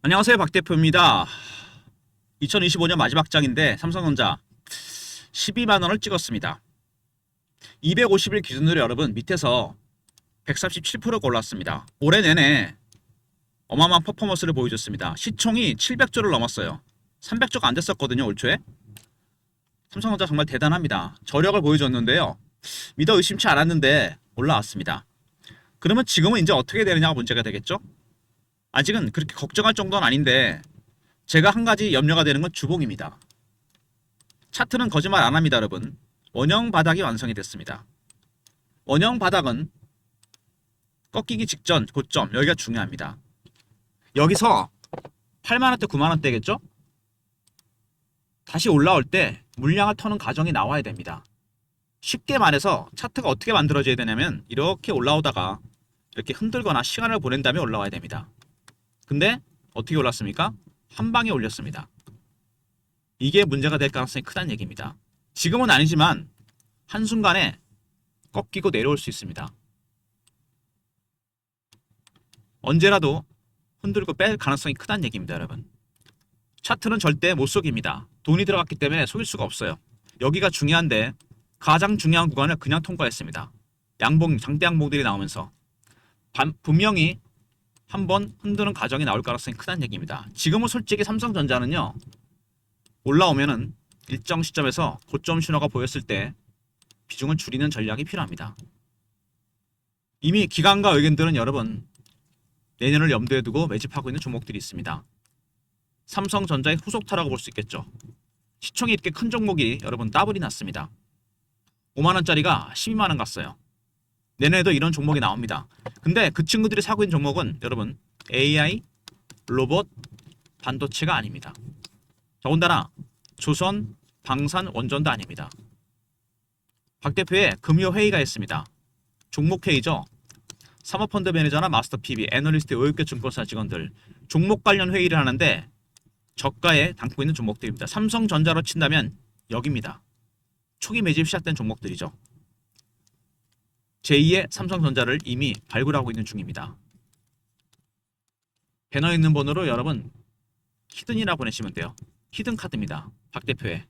안녕하세요, 박 대표입니다. 2025년 마지막 장인데 삼성전자 12만 원을 찍었습니다. 250일 기준으로 여러분 밑에서 137%가 올랐습니다. 올해 내내 어마어마한 퍼포먼스를 보여줬습니다. 시총이 700조를 넘었어요. 300조가 안 됐었거든요, 올 초에. 삼성전자 정말 대단합니다. 저력을 보여줬는데요. 믿어 의심치 않았는데 올라왔습니다. 그러면 지금은 이제 어떻게 되느냐가 문제가 되겠죠? 아직은 그렇게 걱정할 정도는 아닌데 제가 한 가지 염려가 되는 건 주봉입니다. 차트는 거짓말 안 합니다, 여러분. 원형 바닥이 완성이 됐습니다. 원형 바닥은 꺾이기 직전 고점, 여기가 중요합니다. 여기서 8만원대, 9만원대겠죠? 다시 올라올 때 물량을 터는 과정이 나와야 됩니다. 쉽게 말해서 차트가 어떻게 만들어져야 되냐면 이렇게 올라오다가 이렇게 흔들거나 시간을 보낸 다음에 올라와야 됩니다. 근데 어떻게 올랐습니까? 한 방에 올렸습니다. 이게 문제가 될 가능성이 크다는 얘기입니다. 지금은 아니지만 한순간에 꺾이고 내려올 수 있습니다. 언제라도 흔들고 뺄 가능성이 크다는 얘기입니다, 여러분. 차트는 절대 못 속입니다. 돈이 들어갔기 때문에 속일 수가 없어요. 여기가 중요한데 가장 중요한 구간을 그냥 통과했습니다. 양봉, 장대 양봉들이 나오면서 분명히 한번 흔드는 과정이 나올 가능성이 크다는 얘기입니다. 지금은 솔직히 삼성전자는요, 올라오면은 일정 시점에서 고점 신호가 보였을 때 비중을 줄이는 전략이 필요합니다. 이미 기관과 의견들은 여러분 내년을 염두에 두고 매집하고 있는 종목들이 있습니다. 삼성전자의 후속타라고 볼 수 있겠죠. 시총이 이렇게 큰 종목이 여러분 더블이 났습니다. 5만원짜리가 12만원 갔어요. 내년에도 이런 종목이 나옵니다. 근데 그 친구들이 사고 있는 종목은 여러분 AI, 로봇, 반도체가 아닙니다. 더군다나 조선, 방산, 원전도 아닙니다. 박 대표의 금요 회의가 있습니다. 종목 회의죠. 사모펀드 매니저나 마스터 PB, 애널리스트, 5육개 증권사 직원들 종목 관련 회의를 하는데 저가에 담고 있는 종목들입니다. 삼성전자로 친다면 여기입니다. 초기 매집 시작된 종목들이죠. 제2의 삼성전자를 이미 발굴하고 있는 중입니다. 배너 있는 번호로 여러분 히든이라고 보내시면 돼요. 히든 카드입니다. 박 대표의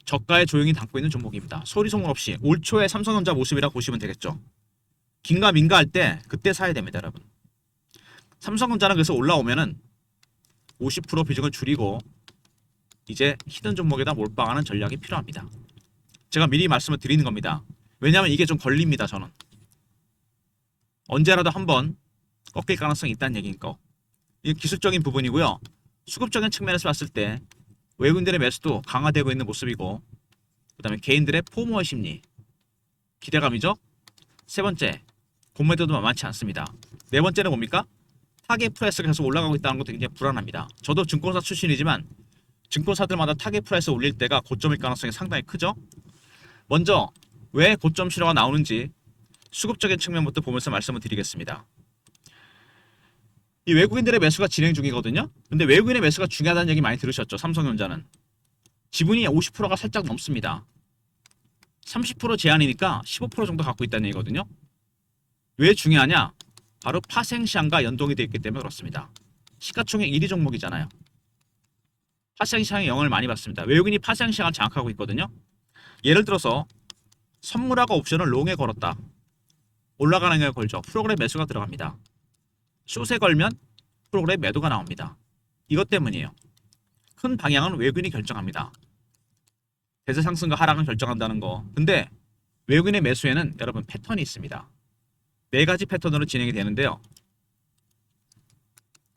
저가에 조용히 담고 있는 종목입니다. 소리 소문 없이 올 초에 삼성전자 모습이라고 보시면 되겠죠. 긴가 민가 할 때 그때 사야 됩니다, 여러분. 삼성전자는 그래서 올라오면은 50% 비중을 줄이고 이제 히든 종목에다 몰빵하는 전략이 필요합니다. 제가 미리 말씀을 드리는 겁니다. 왜냐하면 이게 좀 걸립니다, 저는. 언제라도 한번 꺾일 가능성이 있다는 얘기니까. 이게 기술적인 부분이고요. 수급적인 측면에서 봤을 때 외국인들의 매수도 강화되고 있는 모습이고, 그 다음에 개인들의 포모어 심리, 기대감이죠. 세 번째, 공매도도 만만치 않습니다. 네 번째는 뭡니까? 타겟 프라이스가 계속 올라가고 있다는 것도 굉장히 불안합니다. 저도 증권사 출신이지만 증권사들마다 타겟 프라이스 올릴 때가 고점일 가능성이 상당히 크죠. 먼저 왜 고점 신호가 나오는지 수급적인 측면부터 보면서 말씀을 드리겠습니다. 이 외국인들의 매수가 진행 중이거든요. 근데 외국인의 매수가 중요하다는 얘기 많이 들으셨죠. 삼성전자는 지분이 50%가 살짝 넘습니다. 30% 제한이니까 15% 정도 갖고 있다는 얘기거든요. 왜 중요하냐? 바로 파생시장과 연동이 되어 있기 때문에 그렇습니다. 시가총액 1위 종목이잖아요. 파생시장에 영향을 많이 받습니다. 외국인이 파생시장을 장악하고 있거든요. 예를 들어서 선물하고 옵션을 롱에 걸었다. 올라가는 게 걸죠. 프로그램 매수가 들어갑니다. 숏에 걸면 프로그램 매도가 나옵니다. 이것 때문이에요. 큰 방향은 외국인이 결정합니다. 대세 상승과 하락은 결정한다는 거. 근데 외국인의 매수에는 여러분 패턴이 있습니다. 네 가지 패턴으로 진행이 되는데요.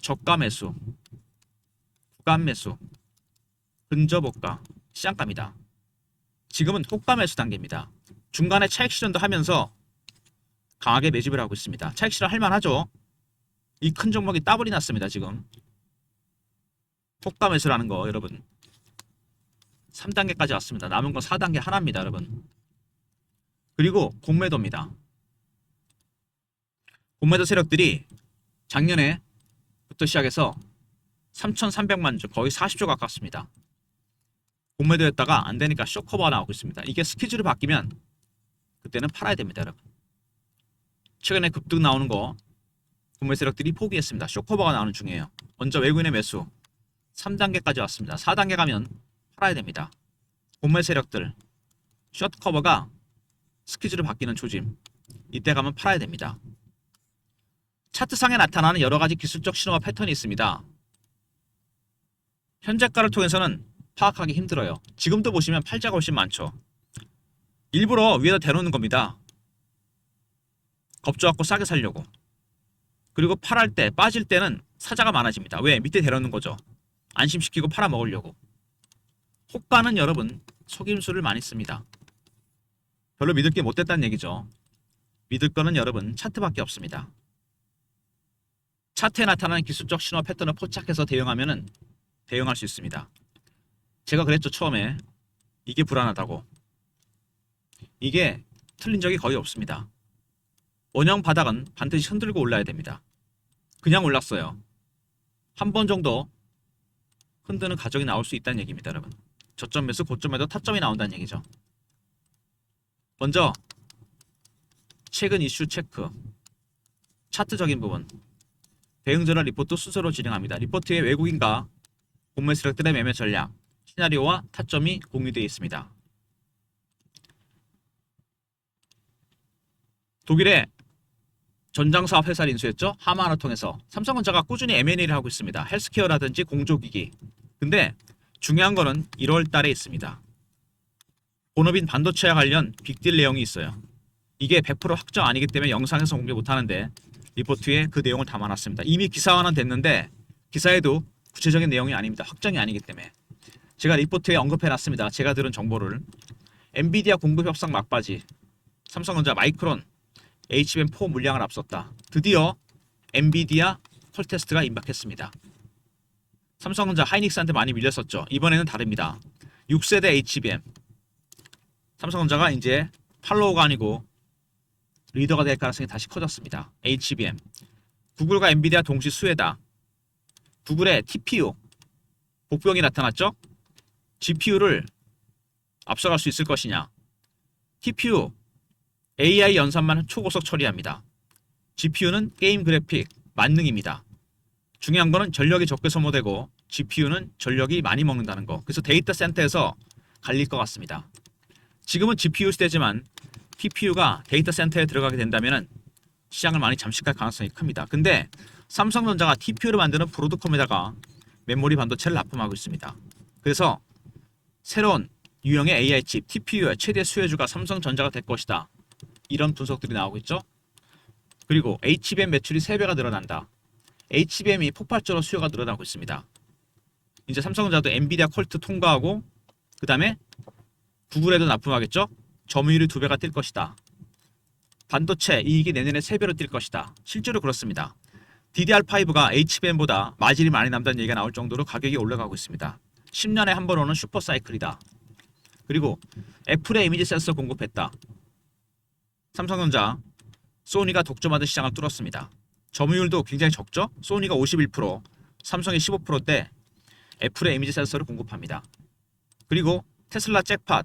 저가 매수, 구간 매수, 근접 호가, 시장가입니다. 지금은 호가 매수 단계입니다. 중간에 차익 실현도 하면서 강하게 매집을 하고 있습니다. 차익 실현 할만하죠. 이 큰 종목이 더블이 났습니다. 지금 호가 매수라는 거 여러분 3단계까지 왔습니다. 남은 건 4단계 하나입니다, 여러분. 그리고 공매도입니다. 공매도 세력들이 작년에부터 시작해서 3,300만 주, 거의 40조 가깝습니다. 공매도였다가 안 되니까 쇼커버가 나오고 있습니다. 이게 스케줄이 바뀌면 그때는 팔아야 됩니다, 여러분. 최근에 급등 나오는 거 공매 세력들이 포기했습니다. 쇼커버가 나오는 중이에요. 먼저 외국인의 매수 3단계까지 왔습니다. 4단계 가면 팔아야 됩니다. 공매 세력들 숏 커버가 스퀴즈로 바뀌는 조짐, 이때 가면 팔아야 됩니다. 차트상에 나타나는 여러가지 기술적 신호와 패턴이 있습니다. 현재가를 통해서는 파악하기 힘들어요. 지금도 보시면 팔자가 훨씬 많죠. 일부러 위에다 대놓는 겁니다. 겁줘갖고 싸게 살려고. 그리고 팔할 때, 빠질 때는 사자가 많아집니다. 왜? 밑에 대놓는 거죠. 안심시키고 팔아먹으려고. 호가는 여러분 속임수를 많이 씁니다. 별로 믿을 게 못됐다는 얘기죠. 믿을 거는 여러분 차트밖에 없습니다. 차트에 나타나는 기술적 신호 패턴을 포착해서 대응하면은 대응할 수 있습니다. 제가 그랬죠, 처음에. 이게 불안하다고. 이게 틀린 적이 거의 없습니다. 원형 바닥은 반드시 흔들고 올라야 됩니다. 그냥 올랐어요. 한 번 정도 흔드는 가정이 나올 수 있다는 얘기입니다, 여러분. 저점 매수, 고점에도 타점이 나온다는 얘기죠. 먼저 최근 이슈 체크. 차트적인 부분. 대응전환 리포트 순서로 진행합니다. 리포트에 외국인과 공매 세력들의 매매 전략, 시나리오와 타점이 공유되어 있습니다. 독일의 전장사업 회사를 인수했죠. 하만을 통해서. 삼성전자가 꾸준히 M&A를 하고 있습니다. 헬스케어라든지 공조기기. 근데 중요한 거는 1월 달에 있습니다. 본업인 반도체와 관련 빅딜 내용이 있어요. 이게 100% 확정 아니기 때문에 영상에서 공개 못하는데 리포트에 그 내용을 담아놨습니다. 이미 기사화는 됐는데 기사에도 구체적인 내용이 아닙니다. 확정이 아니기 때문에. 제가 리포트에 언급해놨습니다. 제가 들은 정보를. 엔비디아 공급 협상 막바지. 삼성전자 마이크론 HBM4 물량을 앞섰다. 드디어 엔비디아 콜 테스트가 임박했습니다. 삼성전자 하이닉스한테 많이 밀렸었죠. 이번에는 다릅니다. 6세대 HBM. 삼성전자가 이제 팔로우가 아니고 리더가 될 가능성이 다시 커졌습니다. HBM. 구글과 엔비디아 동시 수혜다. 구글의 TPU 복병이 나타났죠. GPU를 앞서갈 수 있을 것이냐. TPU AI 연산만 초고속 처리합니다. GPU는 게임 그래픽 만능입니다. 중요한 거는 전력이 적게 소모되고 GPU는 전력이 많이 먹는다는 거. 그래서 데이터 센터에서 갈릴 것 같습니다. 지금은 GPU 시대지만 TPU가 데이터 센터에 들어가게 된다면 시장을 많이 잠식할 가능성이 큽니다. 근데 삼성전자가 TPU를 만드는 브로드컴에다가 메모리 반도체를 납품하고 있습니다. 그래서 새로운 유형의 AI 칩 TPU의 최대 수혜주가 삼성전자가 될 것이다. 이런 분석들이 나오고 있죠. 그리고 HBM 매출이 3배가 늘어난다. HBM이 폭발적으로 수요가 늘어나고 있습니다. 이제 삼성전자도 엔비디아 퀄트 통과하고 그 다음에 구글에도 납품하겠죠. 점유율이 2배가 뛸 것이다. 반도체 이익이 내년에 3배로 뛸 것이다. 실제로 그렇습니다. DDR5가 HBM보다 마진이 많이 남다는 얘기가 나올 정도로 가격이 올라가고 있습니다. 10년에 한 번 오는 슈퍼사이클이다. 그리고 애플의 이미지 센서 공급했다. 삼성전자, 소니가 독점하던 시장을 뚫었습니다. 점유율도 굉장히 적죠? 소니가 51%, 삼성이 15%대 애플의 이미지 센서를 공급합니다. 그리고 테슬라 잭팟,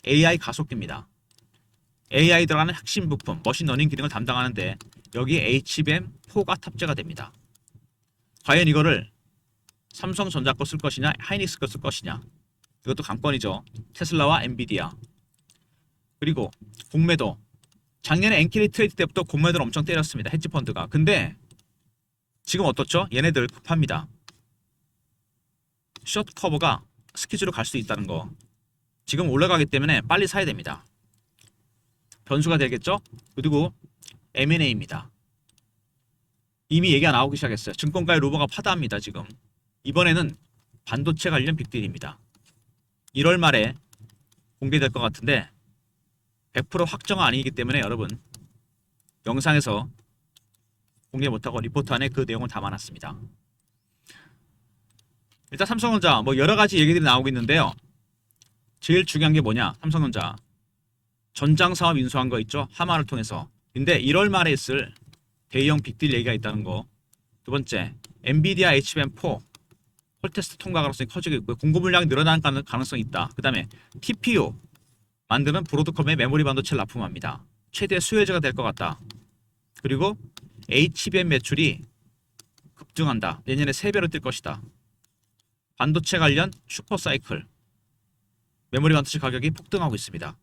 AI 가속기입니다. AI 들어가는 핵심 부품, 머신러닝 기능을 담당하는데 여기에 HBM4가 탑재가 됩니다. 과연 이거를 삼성전자 거 쓸 것이냐, 하이닉스 거 쓸 것이냐. 이것도 관건이죠. 테슬라와 엔비디아. 그리고 공매도. 작년에 엔키리 트레이드 때부터 공매도를 엄청 때렸습니다. 헤지펀드가. 근데 지금 어떻죠? 얘네들 급합니다. 숏 커버가 스퀴즈로 갈 수 있다는 거. 지금 올라가기 때문에 빨리 사야 됩니다. 변수가 되겠죠? 그리고 M&A입니다. 이미 얘기가 나오기 시작했어요. 증권가의 로버가 파다합니다. 지금. 이번에는 반도체 관련 빅딜입니다. 1월 말에 공개될 것 같은데 100% 확정은 아니기 때문에 여러분 영상에서 공개 못하고 리포트 안에 그 내용을 담아놨습니다. 일단 삼성전자 뭐 여러가지 얘기들이 나오고 있는데요. 제일 중요한 게 뭐냐. 삼성전자 전장사업 인수한 거 있죠. 하마를 통해서. 근데 1월 말에 있을 대형 빅딜 얘기가 있다는 거. 두 번째 엔비디아 HBM4 콜테스트 통과 가능성이 커지고 있고요. 공급 물량이 늘어나는 가능성이 있다. 그 다음에 TPU 만드는 브로드컴의 메모리 반도체를 납품합니다. 최대 수혜자가 될 것 같다. 그리고 HBM 매출이 급등한다. 내년에 3배로 뛸 것이다. 반도체 관련 슈퍼사이클. 메모리 반도체 가격이 폭등하고 있습니다.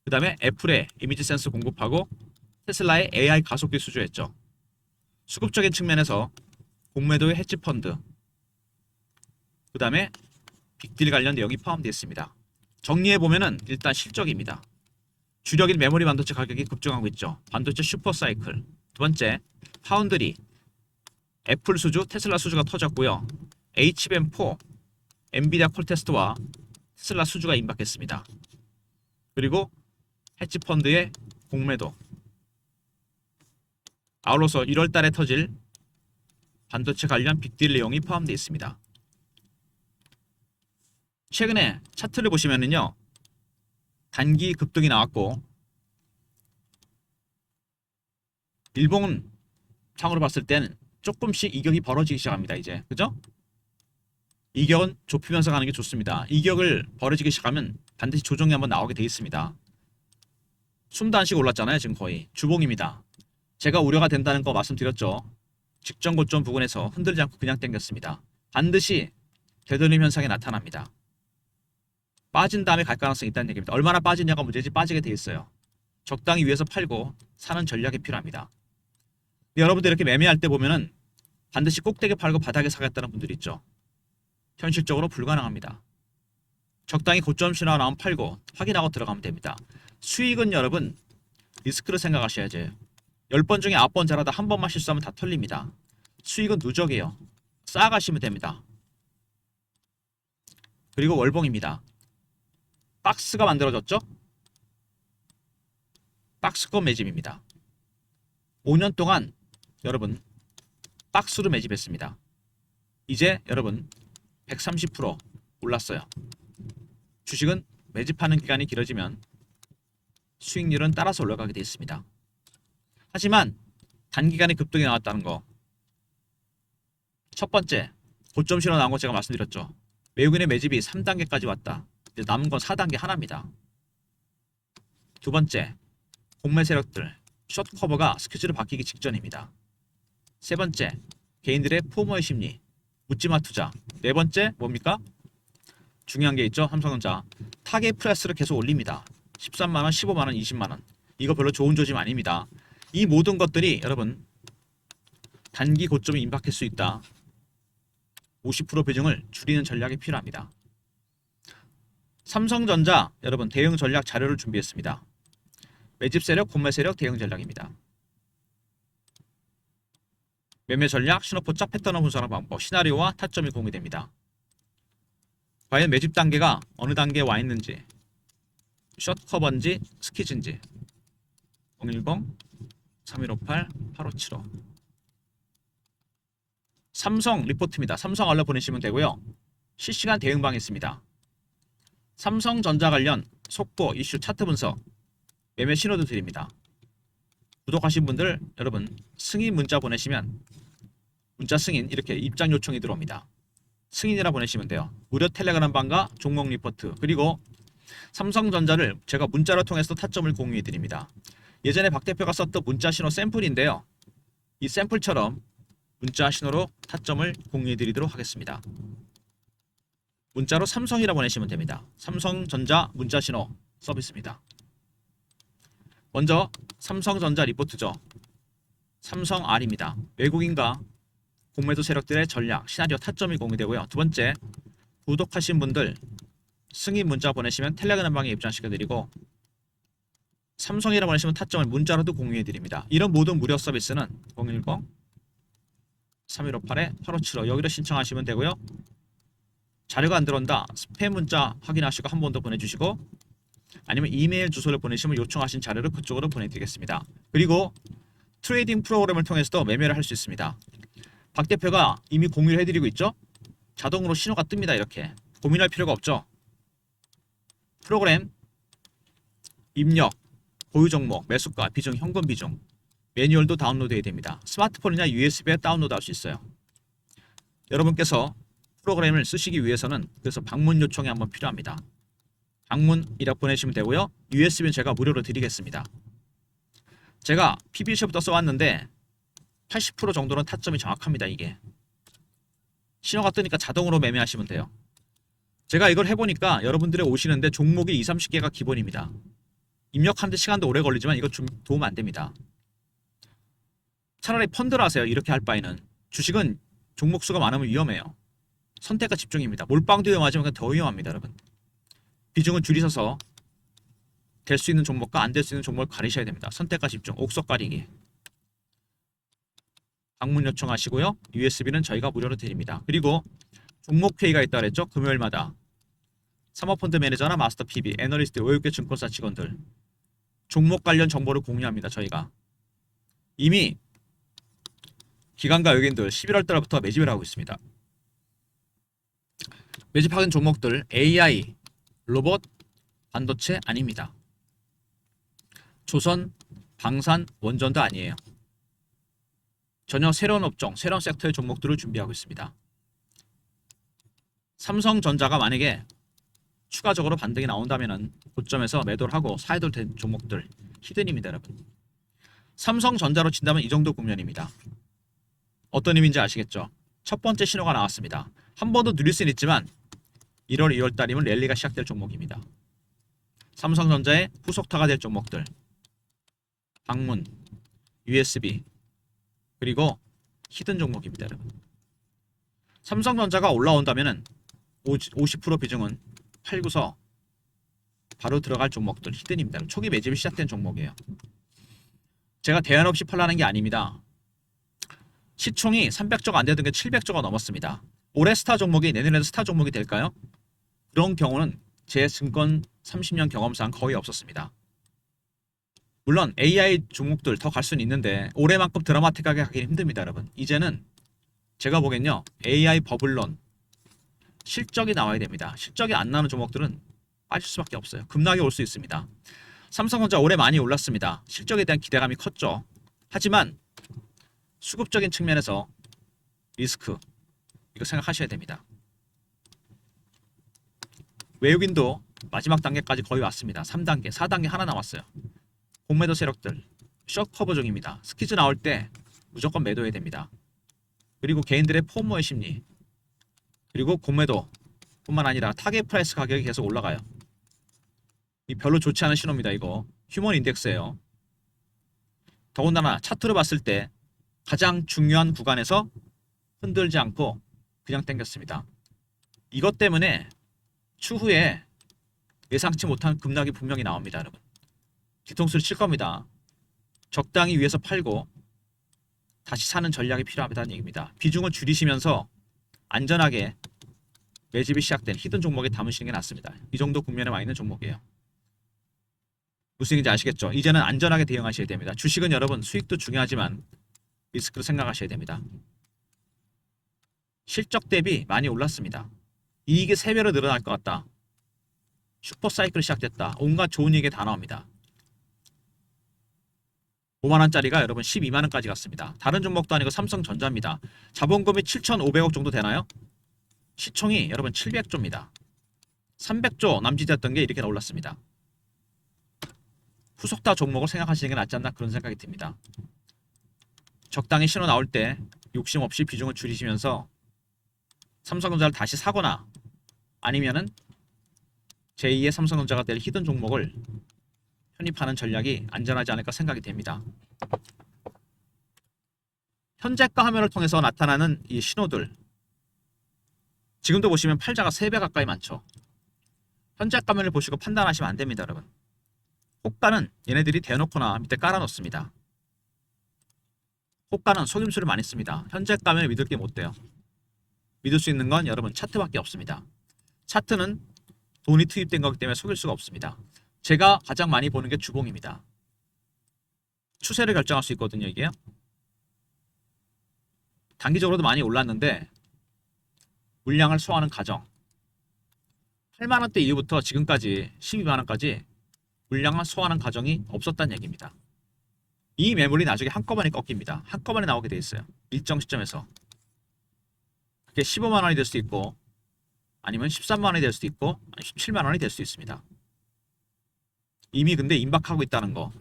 그 다음에 애플의 이미지 센서 공급하고 테슬라의 AI 가속기 수주했죠. 수급적인 측면에서 공매도의 헤지 펀드, 그 다음에 빅딜 관련 내용이 포함되어 있습니다. 정리해보면은 일단 실적입니다. 주력인 메모리 반도체 가격이 급증하고 있죠. 반도체 슈퍼사이클. 두 번째, 파운드리, 애플 수주, 테슬라 수주가 터졌고요. HBM4, 엔비디아 콜테스트와 테슬라 수주가 임박했습니다. 그리고 헤지펀드의 공매도. 아울러서 1월달에 터질 반도체 관련 빅딜 내용이 포함되어 있습니다. 최근에 차트를 보시면은요, 단기 급등이 나왔고 일봉 상으로 봤을 때는 조금씩 이격이 벌어지기 시작합니다. 이제 그죠? 이격은 좁히면서 가는 게 좋습니다. 이격을 벌어지기 시작하면 반드시 조정이 한번 나오게 돼 있습니다. 숨도 안 쉬고 올랐잖아요. 지금 거의 주봉입니다. 제가 우려가 된다는 거 말씀드렸죠. 직전 고점 부근에서 흔들지 않고 그냥 당겼습니다. 반드시 되돌림 현상이 나타납니다. 빠진 다음에 갈 가능성이 있다는 얘기입니다. 얼마나 빠지냐가 문제지 빠지게 돼 있어요. 적당히 위에서 팔고 사는 전략이 필요합니다. 여러분들 이렇게 매매할 때 보면은 반드시 꼭대기 팔고 바닥에 사겠다는 분들이 있죠. 현실적으로 불가능합니다. 적당히 고점 신호가 나오면 팔고 확인하고 들어가면 됩니다. 수익은 여러분 리스크를 생각하셔야죠. 10번 중에 9번 잘하다 한 번만 실수하면 다 털립니다. 수익은 누적이에요. 쌓아가시면 됩니다. 그리고 월봉입니다. 박스가 만들어졌죠? 박스권 매집입니다. 5년 동안 여러분 박스로 매집했습니다. 이제 여러분 130% 올랐어요. 주식은 매집하는 기간이 길어지면 수익률은 따라서 올라가게 되어 있습니다. 하지만 단기간에 급등이 나왔다는 거, 첫 번째 고점 신호 나온 거 제가 말씀드렸죠. 외국인의 매집이 3단계까지 왔다. 이제 남은 건 4단계 하나입니다. 두 번째, 공매 세력들 숏 커버가 스케줄을 바뀌기 직전입니다. 세 번째, 개인들의 포모의 심리, 묻지마 투자. 네 번째 뭡니까? 중요한 게 있죠. 삼성전자 타겟 프라이스를 계속 올립니다. 13만원, 15만원, 20만원. 이거 별로 좋은 조짐 아닙니다. 이 모든 것들이 여러분 단기 고점이 임박할 수 있다. 50% 비중을 줄이는 전략이 필요합니다. 삼성전자 여러분 대응 전략 자료를 준비했습니다. 매집 세력, 공매 세력 대응 전략입니다. 매매 전략, 신호포착, 패턴을 분석하는 방법, 시나리오와 타점이 공유됩니다. 과연 매집 단계가 어느 단계에 와 있는지, 숏커버인지 스키즈인지 010-3158-8575 삼성 리포트입니다. 삼성 알려 보내시면 되고요. 실시간 대응방이 있습니다. 삼성전자 관련 속보, 이슈, 차트 분석, 매매 신호도 드립니다. 구독하신 분들 여러분 승인 문자 보내시면 문자 승인 이렇게 입장 요청이 들어옵니다. 승인이라 보내시면 돼요. 무료 텔레그램 방과 종목 리포트 그리고 삼성전자를 제가 문자로 통해서 타점을 공유해 드립니다. 예전에 박 대표가 썼던 문자 신호 샘플인데요. 이 샘플처럼 문자 신호로 타점을 공유해 드리도록 하겠습니다. 문자로 삼성이라 보내시면 됩니다. 삼성전자 문자 신호 서비스입니다. 먼저 삼성전자 리포트죠. 삼성 R입니다. 외국인과 공매도 세력들의 전략, 시나리오 타점이 공유되고요. 두 번째, 구독하신 분들 승인 문자 보내시면 텔레그램 방에 입장시켜드리고 삼성이라 보내시면 타점을 문자로도 공유해드립니다. 이런 모든 무료 서비스는 010-3158-8575 여기로 신청하시면 되고요. 자료가 안 들어온다. 스팸 문자 확인하시고 한 번 더 보내주시고 아니면 이메일 주소를 보내시면 요청하신 자료를 그쪽으로 보내드리겠습니다. 그리고 트레이딩 프로그램을 통해서도 매매를 할 수 있습니다. 박 대표가 이미 공유를 해드리고 있죠. 자동으로 신호가 뜹니다. 이렇게 고민할 필요가 없죠. 프로그램 입력, 보유 종목, 매수가, 비중, 현금 비중 매뉴얼도 다운로드 해야 됩니다. 스마트폰이나 USB에 다운로드 할 수 있어요. 여러분께서 프로그램을 쓰시기 위해서는 그래서 방문 요청이 한번 필요합니다. 방문이라 보내시면 되고요. USB는 제가 무료로 드리겠습니다. 제가 PBC부터 써왔는데 80% 정도는 타점이 정확합니다. 이게 신호가 뜨니까 자동으로 매매하시면 돼요. 제가 이걸 해보니까 여러분들이 오시는데 종목이 20, 30개가 기본입니다. 입력하는데 시간도 오래 걸리지만 이거 좀 도움 안 됩니다. 차라리 펀드를 하세요. 이렇게 할 바에는. 주식은 종목 수가 많으면 위험해요. 선택과 집중입니다. 몰빵도 위험하지만 더 위험합니다. 여러분. 비중은 줄이셔서 될 수 있는 종목과 안 될 수 있는 종목을 가리셔야 됩니다. 선택과 집중, 옥석 가리기. 방문 요청하시고요. USB는 저희가 무료로 드립니다. 그리고 종목 회의가 있다 그랬죠? 금요일마다. 사모펀드 매니저나 마스터 PB, 애널리스트, 5, 6개 증권사 직원들 종목 관련 정보를 공유합니다. 저희가 이미 기관과 외국인들 11월 달부터 매집을 하고 있습니다. 매집하는 종목들 AI, 로봇, 반도체 아닙니다. 조선, 방산, 원전도 아니에요. 전혀 새로운 업종, 새로운 섹터의 종목들을 준비하고 있습니다. 삼성전자가 만약에 추가적으로 반등이 나온다면 고점에서 매도를 하고 사이도 된 종목들 히든입니다. 여러분. 삼성전자로 친다면 이 정도 국면입니다. 어떤 의미인지 아시겠죠? 첫 번째 신호가 나왔습니다. 한 번 더 누릴 수는 있지만 1월, 2월 달이면 랠리가 시작될 종목입니다. 삼성전자의 후속타가 될 종목들 방문, USB 그리고 히든 종목입니다. 여러분. 삼성전자가 올라온다면 50% 비중은 팔고서 바로 들어갈 종목들 히든입니다. 초기 매집이 시작된 종목이에요. 제가 대안 없이 팔라는 게 아닙니다. 시총이 300조가 안 되던 게 700조가 넘었습니다. 올해 스타 종목이 내년에도 스타 종목이 될까요? 그런 경우는 제 증권 30년 경험상 거의 없었습니다. 물론 AI 종목들 더 갈 수는 있는데 올해만큼 드라마틱하게 가기는 힘듭니다. 여러분. 이제는 제가 보기엔요. AI 버블론 실적이 나와야 됩니다. 실적이 안 나는 종목들은 빠질 수밖에 없어요. 급락이 올 수 있습니다. 삼성전자 올해 많이 올랐습니다. 실적에 대한 기대감이 컸죠. 하지만 수급적인 측면에서 리스크 이거 생각하셔야 됩니다. 외국인도 마지막 단계까지 거의 왔습니다. 3단계, 4단계 하나 남았어요. 공매도 세력들 숏 커버 중입니다. 스퀴즈 나올 때 무조건 매도해야 됩니다. 그리고 개인들의 포모의 심리 그리고 공매도 뿐만 아니라 타겟 프라이스 가격이 계속 올라가요. 이 별로 좋지 않은 신호입니다. 이거 휴먼 인덱스예요. 더군다나 차트로 봤을 때 가장 중요한 구간에서 흔들지 않고 그냥 당겼습니다. 이것 때문에 추후에 예상치 못한 급락이 분명히 나옵니다. 여러분. 뒤통수를 칠 겁니다. 적당히 위에서 팔고 다시 사는 전략이 필요하다는 얘기입니다. 비중을 줄이시면서 안전하게 매집이 시작된 히든 종목에 담으시는 게 낫습니다. 이 정도 국면에 와 있는 종목이에요. 무슨 얘기인지 아시겠죠? 이제는 안전하게 대응하셔야 됩니다. 주식은 여러분 수익도 중요하지만 리스크를 생각하셔야 됩니다. 실적 대비 많이 올랐습니다. 이익이 3배로 늘어날 것 같다. 슈퍼사이클이 시작됐다. 온갖 좋은 얘기 다 나옵니다. 5만원짜리가 여러분 12만원까지 갔습니다. 다른 종목도 아니고 삼성전자입니다. 자본금이 7,500억 정도 되나요? 시총이 여러분 700조입니다. 300조 남짓이었던 게 이렇게 올랐습니다. 후속타 종목을 생각하시는 게 낫지 않나 그런 생각이 듭니다. 적당히 신호 나올 때 욕심 없이 비중을 줄이시면서 삼성전자를 다시 사거나 아니면은 제2의 삼성전자가 될 히든 종목을 편입하는 전략이 안전하지 않을까 생각이 됩니다. 현재가 화면을 통해서 나타나는 이 신호들 지금도 보시면 팔자가 3배 가까이 많죠. 현재 화면을 보시고 판단하시면 안 됩니다. 여러분. 호가는 얘네들이 대놓고나 밑에 깔아놓습니다. 호가는 속임수를 많이 씁니다. 현재 화면을 믿을 게 못 돼요. 믿을 수 있는 건 여러분 차트밖에 없습니다. 차트는 돈이 투입된 거기 때문에 속일 수가 없습니다. 제가 가장 많이 보는 게 주봉입니다. 추세를 결정할 수 있거든요. 이게요. 단기적으로도 많이 올랐는데 물량을 소화하는 과정 8만원대 이후부터 지금까지 12만원까지 물량을 소화하는 과정이 없었다는 얘기입니다. 이 매물이 나중에 한꺼번에 꺾입니다. 한꺼번에 나오게 돼 있어요. 일정 시점에서. 그게 15만원이 될 수도 있고 아니면 13만원이 될 수도 있고 17만원이 될 수 있습니다. 이미 근데 임박하고 있다는 거.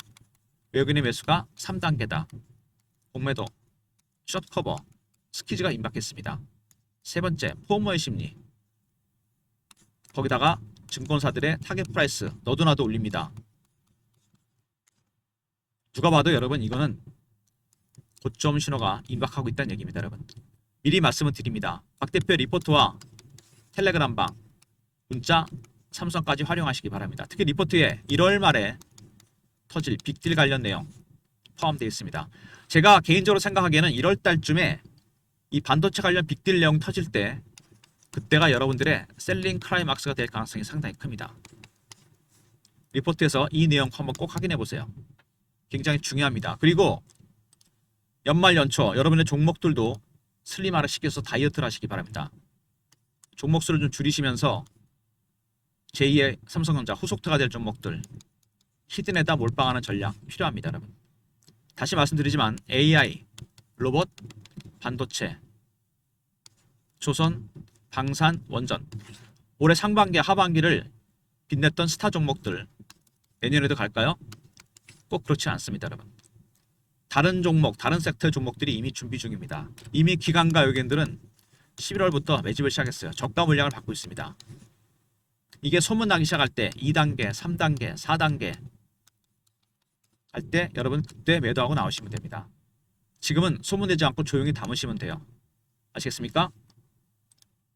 외국인의 매수가 3단계다. 공매도 숏커버, 스키즈가 임박했습니다. 세 번째, 포머의 심리. 거기다가 증권사들의 타겟 프라이스 너도나도 올립니다. 누가 봐도 여러분 이거는 고점 신호가 임박하고 있다는 얘기입니다. 여러분 미리 말씀을 드립니다. 박 대표 리포트와 텔레그램방, 문자, 삼성까지 활용하시기 바랍니다. 특히 리포트에 1월 말에 터질 빅딜 관련 내용 포함되어 있습니다. 제가 개인적으로 생각하기에는 1월 달쯤에 이 반도체 관련 빅딜 내용 터질 때 그때가 여러분들의 셀링 클라이막스가 될 가능성이 상당히 큽니다. 리포트에서 이 내용 한번 꼭 확인해 보세요. 굉장히 중요합니다. 그리고 연말 연초 여러분의 종목들도 슬림화를 시켜서 다이어트를 하시기 바랍니다. 종목 수를 좀 줄이시면서 제2의 삼성전자 후속타가 될 종목들 히든에다 몰빵하는 전략 필요합니다. 여러분 다시 말씀드리지만 AI, 로봇, 반도체, 조선, 방산, 원전 올해 상반기 하반기를 빛냈던 스타 종목들 내년에도 갈까요? 꼭 그렇지 않습니다. 여러분 다른 종목, 다른 섹터 종목들이 이미 준비 중입니다. 이미 기관과 외국인들은 11월부터 매집을 시작했어요. 저가 물량을 받고 있습니다. 이게 소문나기 시작할 때 2단계, 3단계, 4단계 할 때 여러분 그때 매도하고 나오시면 됩니다. 지금은 소문내지 않고 조용히 담으시면 돼요. 아시겠습니까?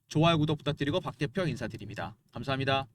좋아요, 구독 부탁드리고 박 대표 인사드립니다. 감사합니다.